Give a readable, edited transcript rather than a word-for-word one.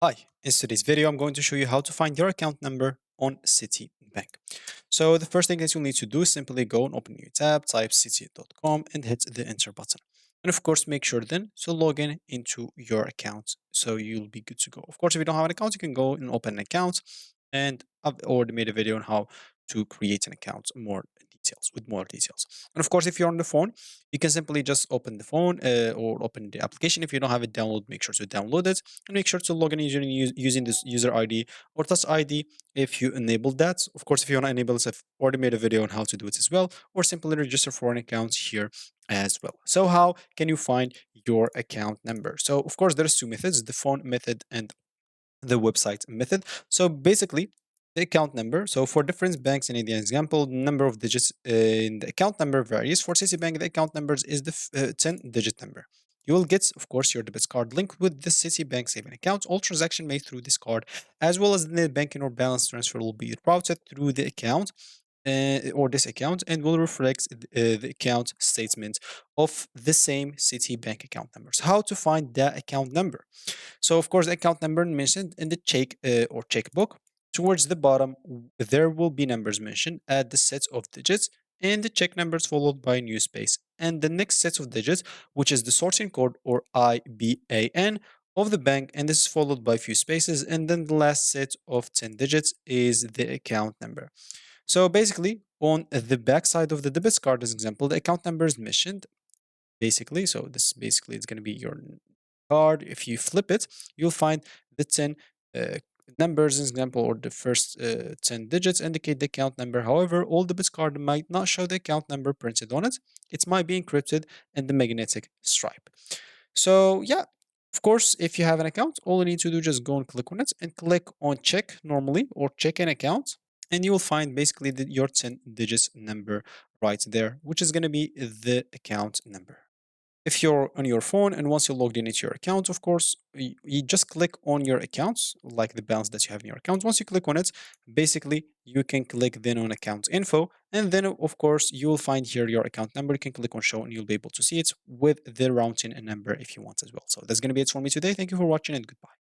Hi, in today's video, I'm going to show you how to find your account number on Citibank. So the first thing that you'll need to do is simply go and open your tab, type citi.com and hit the enter button. And of course, make sure then to log in into your account so you'll be good to go. Of course, if you don't have an account, you can go and open an account and I've already made a video on how to create an account more details. And of course, if you're on the phone, you can simply just open the phone or open the application. If you don't have it download, make sure to download it and make sure to log in using this user ID or touch ID if you enable that. Of course, if you want to enable this, I've already made a video on how to do it as well, or simply register for an account here as well. So how can you find your account number? So of course, there's two methods, the phone method and the website method. So basically, the account number. So for different banks, in the example, number of digits in the account number varies. For Citibank, the account numbers is the 10-digit number. You will get, of course, your debit card linked with the Citibank saving account. All transaction made through this card, as well as the net banking or balance transfer, will be routed through the account or this account and will reflect the account statement of the same Citibank account numbers. How to find that account number? So of course, the account number mentioned in the check or checkbook. Towards the bottom, there will be numbers mentioned at the set of digits and the check numbers followed by a new space. And the next set of digits, which is the sorting code or IBAN of the bank, and this is followed by a few spaces. And then the last set of 10 digits is the account number. So basically, on the back side of the debit card, as example, the account number is mentioned basically. So this basically is going to be your card. If you flip it, you'll find the 10 uh, numbers, as example, or the first 10 digits indicate the account number. However, all debit card might not show the account number printed on it. It might be encrypted in the magnetic stripe. So yeah, of course, if you have an account, all you need to do is just go and click on it and click on check normally or check an account. And you will find basically your 10 digits number right there, which is going to be the account number. If you're on your phone and once you logged in into your account, of course, you just click on your accounts, like the balance that you have in your account. Once you click on it, basically you can click then on account info. And then of course, you'll find here your account number. You can click on show and you'll be able to see it with the routing number if you want as well. So that's going to be it for me today. Thank you for watching and goodbye.